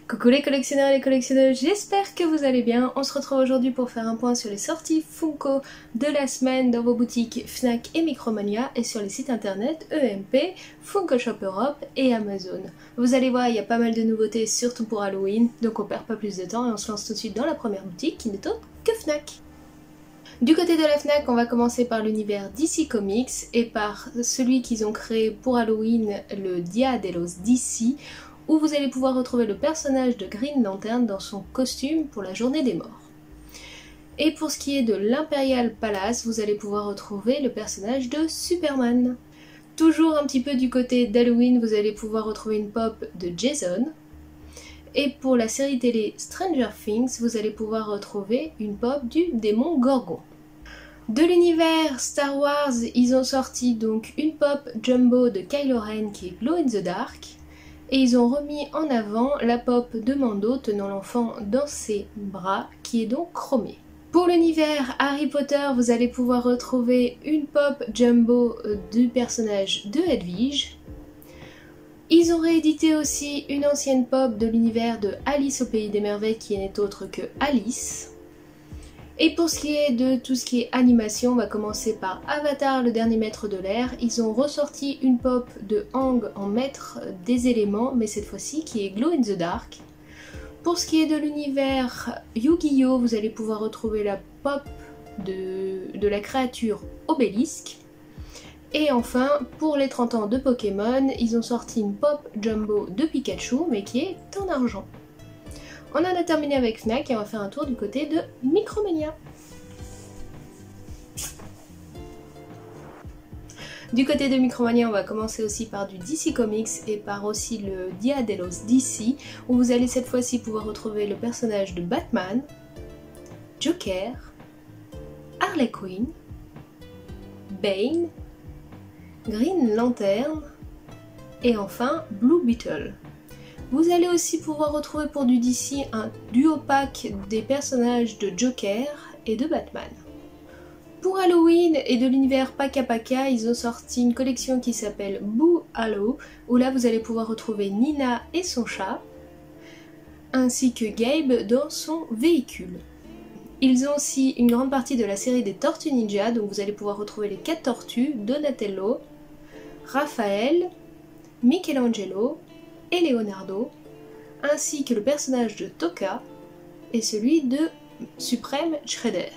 Coucou les collectionneurs et les collectionneuses, j'espère que vous allez bien. On se retrouve aujourd'hui pour faire un point sur les sorties Funko de la semaine dans vos boutiques Fnac et Micromania et sur les sites internet EMP, Funko Shop Europe et Amazon. Vous allez voir, il y a pas mal de nouveautés, surtout pour Halloween, donc on perd pas plus de temps et on se lance tout de suite dans la première boutique qui n'est autre que Fnac. Du côté de la Fnac, on va commencer par l'univers DC Comics et par celui qu'ils ont créé pour Halloween, le Dia de los DC, où vous allez pouvoir retrouver le personnage de Green Lantern dans son costume pour la journée des morts. Et pour ce qui est de l'Imperial Palace, vous allez pouvoir retrouver le personnage de Superman. Toujours un petit peu du côté d'Halloween, vous allez pouvoir retrouver une pop de Jason. Et pour la série télé Stranger Things, vous allez pouvoir retrouver une pop du démon Gorgon. De l'univers Star Wars, ils ont sorti donc une pop jumbo de Kylo Ren qui est Glow in the Dark. Et ils ont remis en avant la pop de Mando tenant l'enfant dans ses bras qui est donc chromée. Pour l'univers Harry Potter, vous allez pouvoir retrouver une pop jumbo du personnage de Hedwige. Ils ont réédité aussi une ancienne pop de l'univers de Alice au Pays des Merveilles qui n'est autre que Alice. Et pour ce qui est de tout ce qui est animation, on va commencer par Avatar, le dernier maître de l'air. Ils ont ressorti une pop de Aang en maître des éléments, mais cette fois-ci qui est Glow in the Dark. Pour ce qui est de l'univers Yu-Gi-Oh, vous allez pouvoir retrouver la pop de la créature Obélisque. Et enfin, pour les 30 ans de Pokémon, ils ont sorti une pop jumbo de Pikachu, mais qui est en argent. On en a terminé avec Fnac et on va faire un tour du côté de Micromania. Du côté de Micromania, on va commencer aussi par du DC Comics et par aussi le Dia de los DC, où vous allez cette fois-ci pouvoir retrouver le personnage de Batman, Joker, Harley Quinn, Bane, Green Lantern et enfin Blue Beetle. Vous allez aussi pouvoir retrouver pour du DC un duo pack des personnages de Joker et de Batman. Pour Halloween et de l'univers Paka Paka, ils ont sorti une collection qui s'appelle Boo Hallow, où là vous allez pouvoir retrouver Nina et son chat, ainsi que Gabe dans son véhicule. Ils ont aussi une grande partie de la série des Tortues Ninja, donc vous allez pouvoir retrouver les 4 tortues, Donatello, Raphaël, Michelangelo et Leonardo, ainsi que le personnage de Tokka et celui de Supreme Shredder.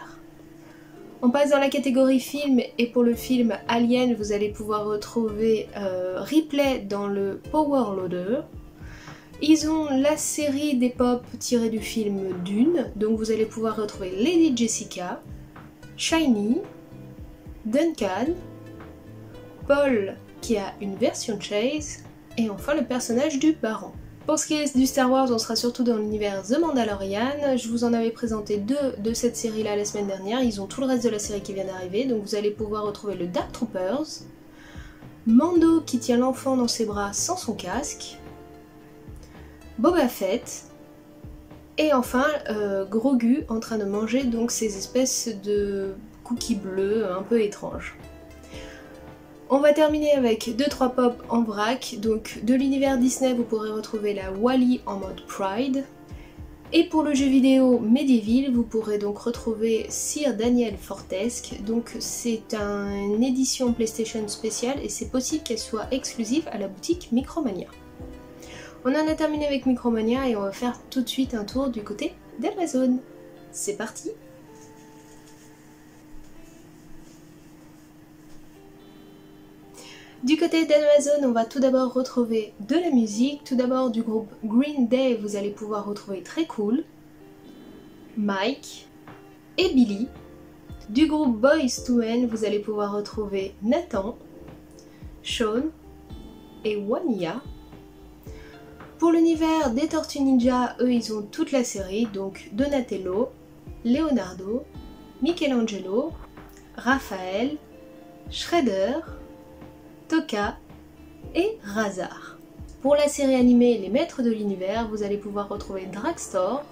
On passe dans la catégorie film et pour le film Alien, vous allez pouvoir retrouver Ripley dans le Power Loader. Ils ont la série des pop tirée du film Dune, donc vous allez pouvoir retrouver Lady Jessica, Shiny, Duncan, Paul qui a une version Chase, et enfin le personnage du Baron. Pour ce qui est du Star Wars, on sera surtout dans l'univers The Mandalorian. Je vous en avais présenté 2 de cette série-là la semaine dernière. Ils ont tout le reste de la série qui vient d'arriver. Donc vous allez pouvoir retrouver le Dark Troopers, Mando qui tient l'enfant dans ses bras sans son casque, Boba Fett, et enfin Grogu en train de manger donc ces espèces de cookies bleus un peu étranges. On va terminer avec 2-3 pop en vrac, donc de l'univers Disney vous pourrez retrouver la Wall-E en mode Pride. Et pour le jeu vidéo Medieval, vous pourrez donc retrouver Sir Daniel Fortesque, donc c'est une édition PlayStation spéciale et c'est possible qu'elle soit exclusive à la boutique Micromania. On en a terminé avec Micromania et on va faire tout de suite un tour du côté d'Amazon. C'est parti! Du côté d'Amazon, on va tout d'abord retrouver de la musique. Tout d'abord du groupe Green Day, vous allez pouvoir retrouver Très Cool, Mike et Billy. Du groupe Boyz II Men, vous allez pouvoir retrouver Nathan, Sean et Wanya. Pour l'univers des Tortues Ninja, eux ils ont toute la série, donc Donatello, Leonardo, Michelangelo, Raphaël, Shredder, Tokka et Razar. Pour la série animée Les Maîtres de l'Univers, vous allez pouvoir retrouver Dragstore,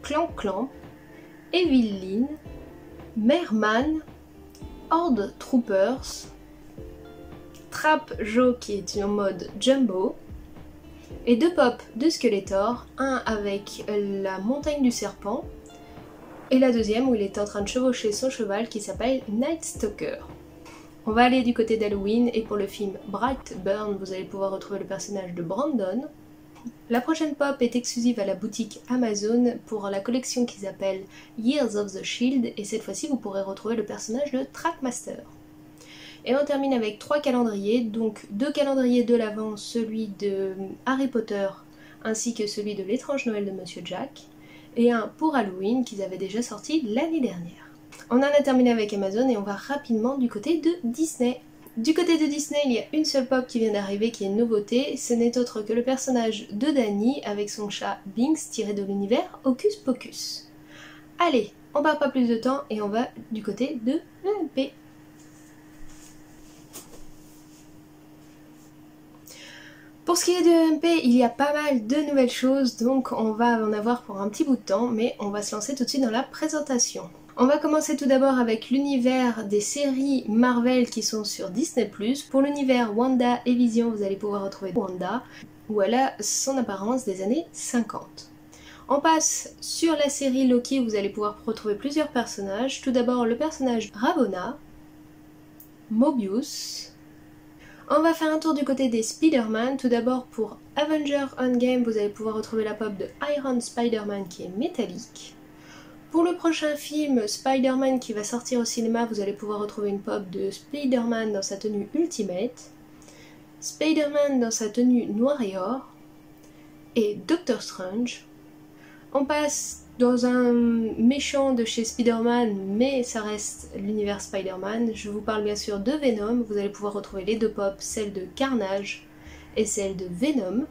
Clank Clamp, Evelyn, Merman, Horde Troopers, Trap Joe qui est en mode Jumbo, et 2 pops de Skeletor, un avec la montagne du serpent, et la deuxième où il est en train de chevaucher son cheval qui s'appelle Night Stalker. On va aller du côté d'Halloween et pour le film Brightburn, vous allez pouvoir retrouver le personnage de Brandon. La prochaine pop est exclusive à la boutique Amazon pour la collection qu'ils appellent Years of the Shield et cette fois-ci vous pourrez retrouver le personnage de Trackmaster. Et on termine avec 3 calendriers, donc 2 calendriers de l'Avent, celui de Harry Potter ainsi que celui de l'étrange Noël de Monsieur Jack, et un pour Halloween qu'ils avaient déjà sorti l'année dernière. On en a terminé avec Amazon et on va rapidement du côté de Disney. Du côté de Disney, il y a une seule pop qui vient d'arriver qui est une nouveauté, ce n'est autre que le personnage de Danny avec son chat Binks tiré de l'univers Hocus Pocus. Allez, on perd pas plus de temps et on va du côté de EMP. Pour ce qui est de EMP, il y a pas mal de nouvelles choses, donc on va en avoir pour un petit bout de temps, mais on va se lancer tout de suite dans la présentation. On va commencer tout d'abord avec l'univers des séries Marvel qui sont sur Disney+. Pour l'univers Wanda et Vision, vous allez pouvoir retrouver Wanda, où elle a son apparence des années 50. On passe sur la série Loki, où vous allez pouvoir retrouver plusieurs personnages. Tout d'abord le personnage Ravonna, Mobius. On va faire un tour du côté des Spider-Man. Tout d'abord pour Avengers Endgame, vous allez pouvoir retrouver la pop de Iron Spider-Man qui est métallique. Pour le prochain film Spider-Man qui va sortir au cinéma, vous allez pouvoir retrouver une pop de Spider-Man dans sa tenue Ultimate, Spider-Man dans sa tenue noir et or, et Doctor Strange. On passe dans un méchant de chez Spider-Man, mais ça reste l'univers Spider-Man. Je vous parle bien sûr de Venom. Vous allez pouvoir retrouver les 2 pop, celle de Carnage et celle de Venom.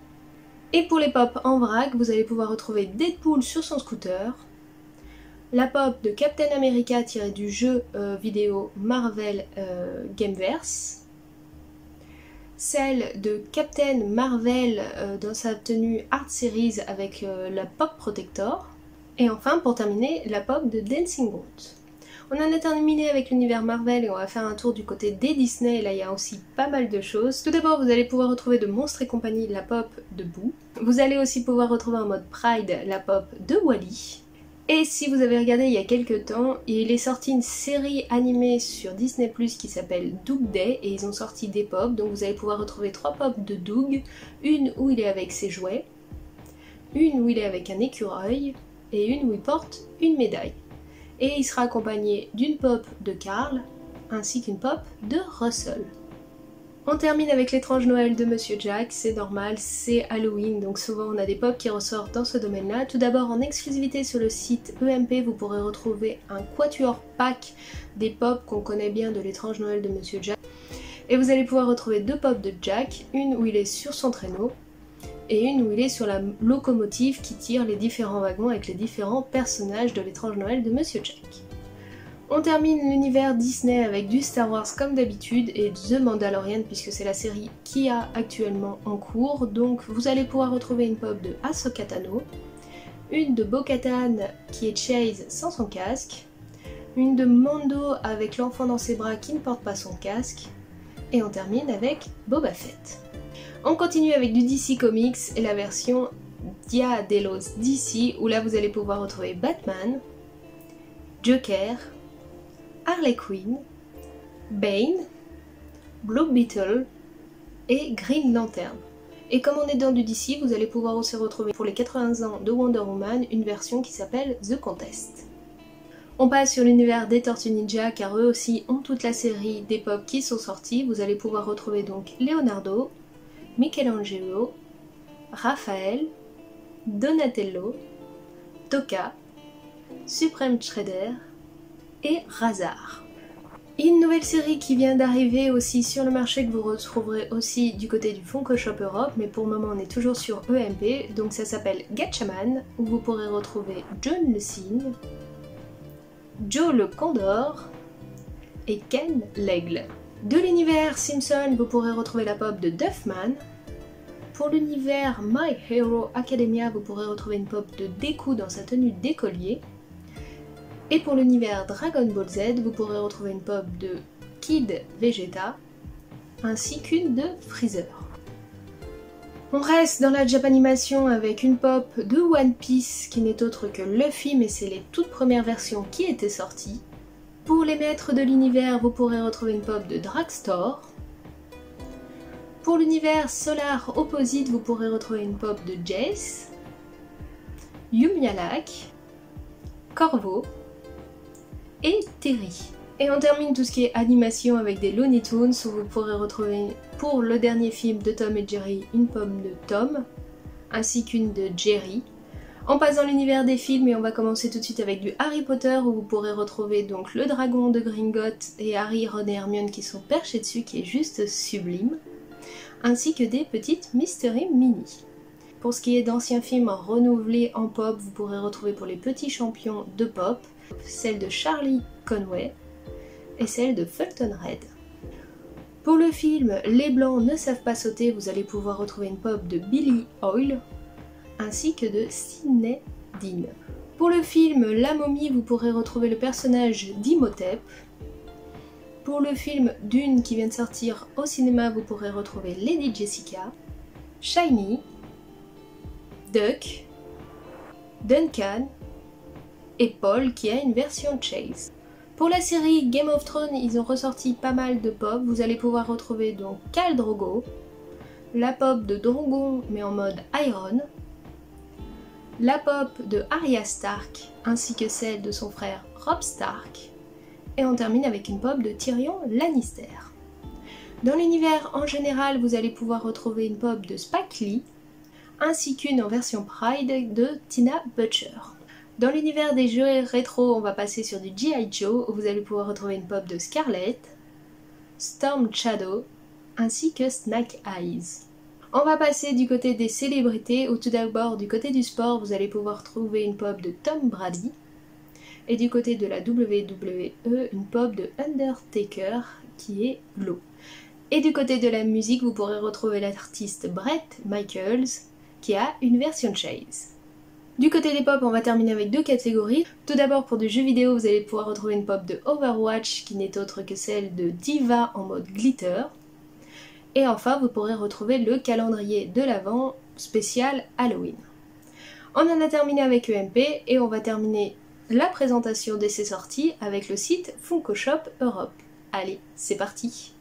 Et pour les pop en vrac, vous allez pouvoir retrouver Deadpool sur son scooter, la pop de Captain America tirée du jeu vidéo Marvel Gameverse, celle de Captain Marvel dans sa tenue Art Series avec la pop Protector, et enfin pour terminer la pop de Dancing Groot. On en a terminé avec l'univers Marvel et on va faire un tour du côté des Disney, et là il y a aussi pas mal de choses. Tout d'abord vous allez pouvoir retrouver de Monstres et compagnie la pop de Boo. Vous allez aussi pouvoir retrouver en mode Pride la pop de Wall-E. Et si vous avez regardé il y a quelques temps, il est sorti une série animée sur Disney+ qui s'appelle Doug Day et ils ont sorti des pop, donc vous allez pouvoir retrouver 3 pop de Doug, une où il est avec ses jouets, une où il est avec un écureuil et une où il porte une médaille. Et il sera accompagné d'une pop de Carl ainsi qu'une pop de Russell. On termine avec l'étrange Noël de Monsieur Jack, c'est normal, c'est Halloween, donc souvent on a des pop qui ressortent dans ce domaine-là. Tout d'abord en exclusivité sur le site EMP, vous pourrez retrouver un quatuor pack des pop qu'on connaît bien de l'étrange Noël de Monsieur Jack. Et vous allez pouvoir retrouver 2 pop de Jack, une où il est sur son traîneau et une où il est sur la locomotive qui tire les différents wagons avec les différents personnages de l'étrange Noël de Monsieur Jack. On termine l'univers Disney avec du Star Wars comme d'habitude et The Mandalorian puisque c'est la série qui a actuellement en cours. Donc vous allez pouvoir retrouver une pop de Ahsoka Tano, une de Bo-Katan qui est Chase sans son casque, une de Mando avec l'enfant dans ses bras qui ne porte pas son casque, et on termine avec Boba Fett. On continue avec du DC Comics et la version Dia de los DC où là vous allez pouvoir retrouver Batman, Joker, Harley Quinn, Bane, Blue Beetle et Green Lantern. Et comme on est dans du DC, vous allez pouvoir aussi retrouver pour les 80 ans de Wonder Woman une version qui s'appelle The Contest. On passe sur l'univers des Tortues Ninja car eux aussi ont toute la série des pop qui sont sortis. Vous allez pouvoir retrouver donc Leonardo, Michelangelo, Raphaël, Donatello, Tokka, Supreme Shredder et Razar. Une nouvelle série qui vient d'arriver aussi sur le marché que vous retrouverez aussi du côté du Funko Shop Europe, mais pour le moment on est toujours sur EMP, donc ça s'appelle Gatchaman, où vous pourrez retrouver John le Cygne, Joe le Condor et Ken l'Aigle. De l'univers Simpson, vous pourrez retrouver la pop de Duffman. Pour l'univers My Hero Academia, vous pourrez retrouver une pop de Deku dans sa tenue d'écolier. Et pour l'univers Dragon Ball Z, vous pourrez retrouver une pop de Kid Vegeta, ainsi qu'une de Freezer. On reste dans la Japanimation avec une pop de One Piece qui n'est autre que Luffy, mais c'est les toutes premières versions qui étaient sorties. Pour les maîtres de l'univers, vous pourrez retrouver une pop de Dragstore. Pour l'univers Solar Opposite, vous pourrez retrouver une pop de Jace, Yumialak, Corvo et Terry. Et on termine tout ce qui est animation avec des Looney Tunes où vous pourrez retrouver pour le dernier film de Tom et Jerry une pomme de Tom ainsi qu'une de Jerry. On passe dans l'univers des films et on va commencer tout de suite avec du Harry Potter où vous pourrez retrouver donc le dragon de Gringotts et Harry, Ron et Hermione qui sont perchés dessus, qui est juste sublime, ainsi que des petites Mystery Mini. Pour ce qui est d'anciens films renouvelés en pop, vous pourrez retrouver pour les petits champions de pop celle de Charlie Conway et celle de Fulton Red. Pour le film Les Blancs ne savent pas sauter, vous allez pouvoir retrouver une pop de Billy Oil ainsi que de Sidney Dean. Pour le film La Momie, vous pourrez retrouver le personnage d'Imhotep. Pour le film Dune qui vient de sortir au cinéma, vous pourrez retrouver Lady Jessica, Shiny, Duck, Duncan et Paul qui a une version Chase. Pour la série Game of Thrones, ils ont ressorti pas mal de pop. Vous allez pouvoir retrouver donc Khal Drogo, la pop de Drogon mais en mode Iron, la pop de Arya Stark ainsi que celle de son frère Robb Stark, et on termine avec une pop de Tyrion Lannister. Dans l'univers en général, vous allez pouvoir retrouver une pop de Spike Lee ainsi qu'une en version Pride de Tina Butcher. Dans l'univers des jeux rétro, on va passer sur du G.I. Joe où vous allez pouvoir retrouver une pop de Scarlet, Storm Shadow ainsi que Snake Eyes. On va passer du côté des célébrités où tout d'abord du côté du sport vous allez pouvoir trouver une pop de Tom Brady et du côté de la WWE une pop de Undertaker qui est Glow. Et du côté de la musique vous pourrez retrouver l'artiste Bret Michaels qui a une version Chase. Du côté des pop, on va terminer avec deux catégories. Tout d'abord pour du jeu vidéo, vous allez pouvoir retrouver une pop de Overwatch qui n'est autre que celle de Diva en mode glitter. Et enfin, vous pourrez retrouver le calendrier de l'Avent spécial Halloween. On en a terminé avec EMP et on va terminer la présentation de ces sorties avec le site Funko Shop Europe. Allez, c'est parti!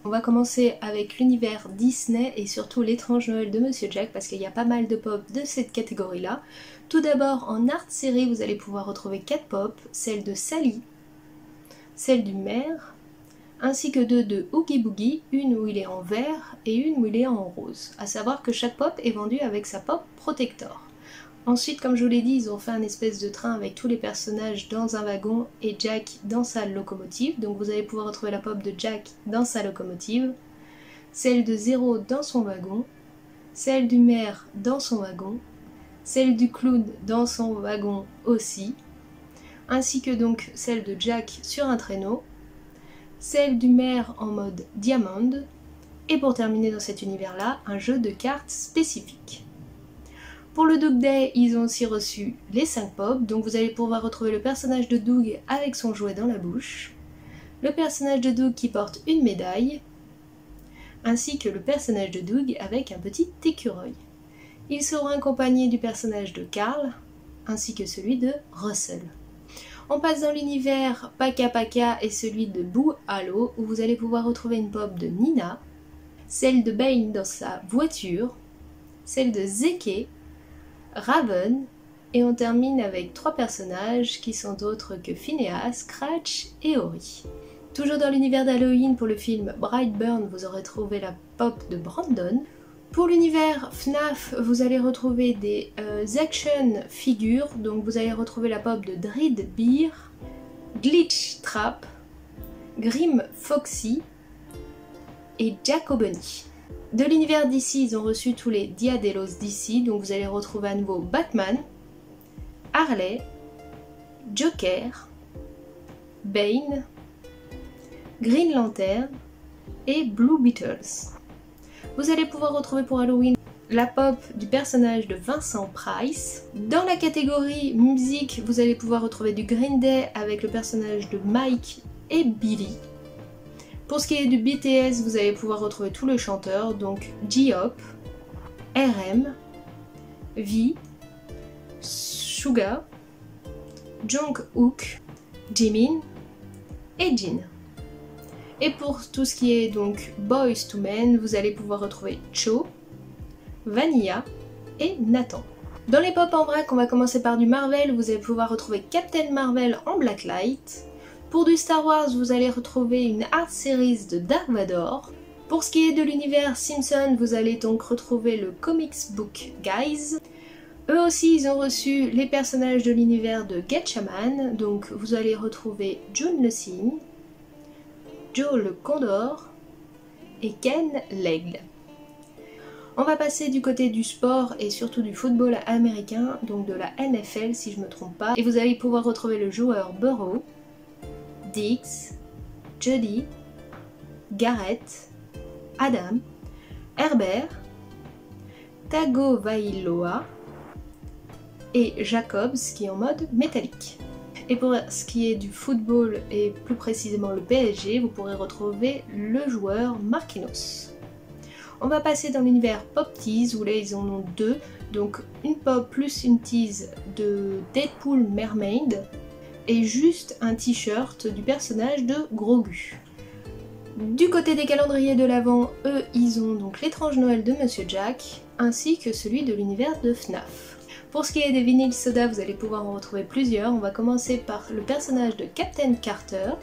On va commencer avec l'univers Disney et surtout l'étrange Noël de Monsieur Jack parce qu'il y a pas mal de pop de cette catégorie-là. Tout d'abord en art série, vous allez pouvoir retrouver 4 pop, celle de Sally, celle du maire, ainsi que deux de Oogie Boogie, une où il est en vert et une où il est en rose. A savoir que chaque pop est vendue avec sa pop protector. Ensuite, comme je vous l'ai dit, ils ont fait un espèce de train avec tous les personnages dans un wagon et Jack dans sa locomotive. Donc vous allez pouvoir retrouver la pop de Jack dans sa locomotive, celle de Zero dans son wagon, celle du maire dans son wagon, celle du clown dans son wagon aussi, ainsi que donc celle de Jack sur un traîneau, celle du maire en mode Diamond, et pour terminer dans cet univers-là, un jeu de cartes spécifique. Pour le Doug Day, ils ont aussi reçu les 5 pop, donc vous allez pouvoir retrouver le personnage de Doug avec son jouet dans la bouche, le personnage de Doug qui porte une médaille, ainsi que le personnage de Doug avec un petit écureuil. Ils seront accompagnés du personnage de Carl, ainsi que celui de Russell. On passe dans l'univers Paka Paka et celui de Boo Halo, où vous allez pouvoir retrouver une pop de Nina, celle de Bane dans sa voiture, celle de Zeke, Raven, et on termine avec 3 personnages qui sont autres que Phineas, Scratch et Ori. Toujours dans l'univers d'Halloween, pour le film Brightburn, vous aurez trouvé la pop de Brandon. Pour l'univers FNAF, vous allez retrouver des action figures, donc vous allez retrouver la pop de Dread Beer, Glitch Trap, Grim Foxy et Jacobunny. De l'univers DC, ils ont reçu tous les Diadelos DC, donc vous allez retrouver à nouveau Batman, Harley, Joker, Bane, Green Lantern et Blue Beetles. Vous allez pouvoir retrouver pour Halloween la pop du personnage de Vincent Price. Dans la catégorie musique, vous allez pouvoir retrouver du Green Day avec le personnage de Mike et Billy. Pour ce qui est du BTS, vous allez pouvoir retrouver tous les chanteurs, donc J-Hope, RM, V, Suga, Jungkook, Jimin et Jin. Et pour tout ce qui est donc Boys to Men, vous allez pouvoir retrouver Cho, Vanilla et Nathan. Dans les pop en vrac, on va commencer par du Marvel, vous allez pouvoir retrouver Captain Marvel en Blacklight. Pour du Star Wars, vous allez retrouver une art series de Dark Vador. Pour ce qui est de l'univers Simpson, vous allez donc retrouver le Comics Book Guys. Eux aussi, ils ont reçu les personnages de l'univers de Gatchaman, donc vous allez retrouver June le Cygne, Joe le Condor et Ken l'Aigle. On va passer du côté du sport et surtout du football américain, donc de la NFL si je ne me trompe pas. Et vous allez pouvoir retrouver le joueur Burrow, Diggs, Jody, Garrett, Adam, Herbert, Tagovailoa et Jacobs qui est en mode métallique. Et pour ce qui est du football et plus précisément le PSG, vous pourrez retrouver le joueur Marquinhos. On va passer dans l'univers Pop Tease où là ils en ont deux, donc une pop plus une tease de Deadpool Mermaid et juste un t-shirt du personnage de Grogu. Du côté des calendriers de l'Avent, eux ils ont donc l'étrange Noël de Monsieur Jack ainsi que celui de l'univers de FNAF. Pour ce qui est des vinyles soda, vous allez pouvoir en retrouver plusieurs. On va commencer par le personnage de Captain Carter,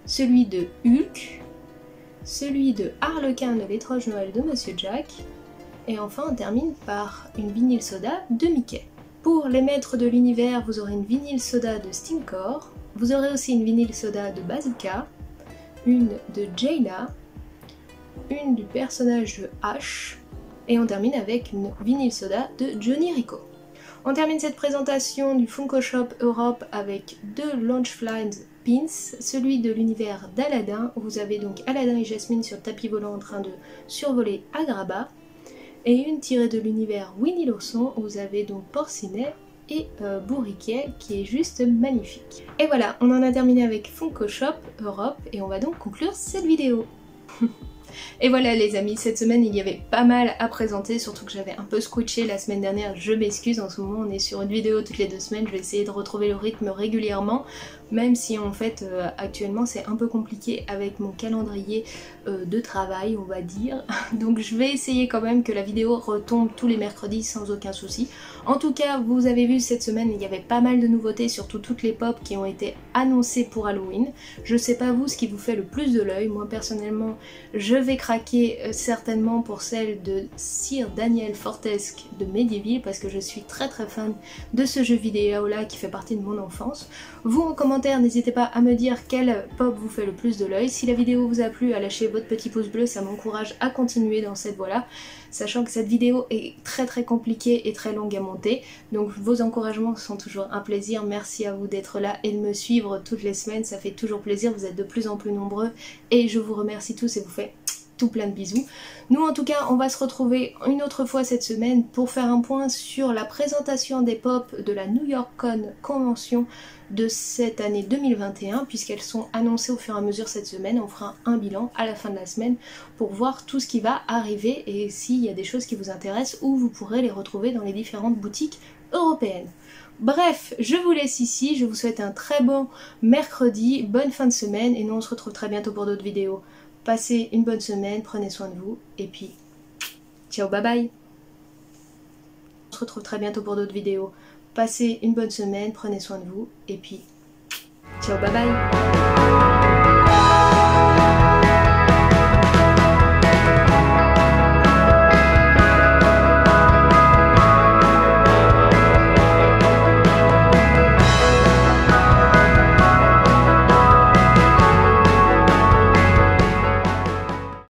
celui de Hulk, celui de Harlequin de l'étrange Noël de Monsieur Jack, et enfin on termine par une vinyle soda de Mickey. Pour les maîtres de l'univers, vous aurez une vinyle soda de Stinkor, vous aurez aussi une vinyle soda de Bazooka, une de Jaina, une du personnage de Ash, et on termine avec une vinyle soda de Johnny Rico. On termine cette présentation du Funko Shop Europe avec deux Launchfly pins, celui de l'univers d'Aladin, où vous avez donc Aladin et Jasmine sur tapis volant en train de survoler Agrabah, et une tirée de l'univers Winnie l'ourson, où vous avez donc Porcinet et Bourriquet, qui est juste magnifique. Et voilà, on en a terminé avec Funko Shop Europe, et on va donc conclure cette vidéo. Et voilà les amis, cette semaine il y avait pas mal à présenter, surtout que j'avais un peu switché la semaine dernière, je m'excuse, en ce moment on est sur une vidéo toutes les 2 semaines, je vais essayer de retrouver le rythme régulièrement, même si en fait actuellement c'est un peu compliqué avec mon calendrier de travail on va dire, donc je vais essayer quand même que la vidéo retombe tous les mercredis sans aucun souci. En tout cas vous avez vu cette semaine il y avait pas mal de nouveautés, surtout toutes les pop qui ont été annoncées pour Halloween. Je sais pas vous ce qui vous fait le plus de l'œil, moi personnellement je vais craquer certainement pour celle de Sir Daniel Fortesque de Medieval parce que je suis très fan de ce jeu vidéo là qui fait partie de mon enfance. Vous en commentaire n'hésitez pas à me dire quelle pop vous fait le plus de l'œil. Si la vidéo vous a plu, à lâcher votre petit pouce bleu, ça m'encourage à continuer dans cette voie là, sachant que cette vidéo est très compliquée et très longue à monter, donc vos encouragements sont toujours un plaisir. Merci à vous d'être là et de me suivre toutes les semaines, ça fait toujours plaisir, vous êtes de plus en plus nombreux et je vous remercie tous et vous fais tout plein de bisous. Nous en tout cas on va se retrouver une autre fois cette semaine pour faire un point sur la présentation des pop de la New York Convention de cette année 2021 puisqu'elles sont annoncées au fur et à mesure cette semaine. On fera un bilan à la fin de la semaine pour voir tout ce qui va arriver et s'il y a des choses qui vous intéressent ou vous pourrez les retrouver dans les différentes boutiques européennes. Bref, je vous laisse ici, je vous souhaite un très bon mercredi, bonne fin de semaine et nous on se retrouve très bientôt pour d'autres vidéos. Passez une bonne semaine, prenez soin de vous, et puis ciao, bye bye. On se retrouve très bientôt pour d'autres vidéos. Passez une bonne semaine, prenez soin de vous, et puis ciao, bye bye.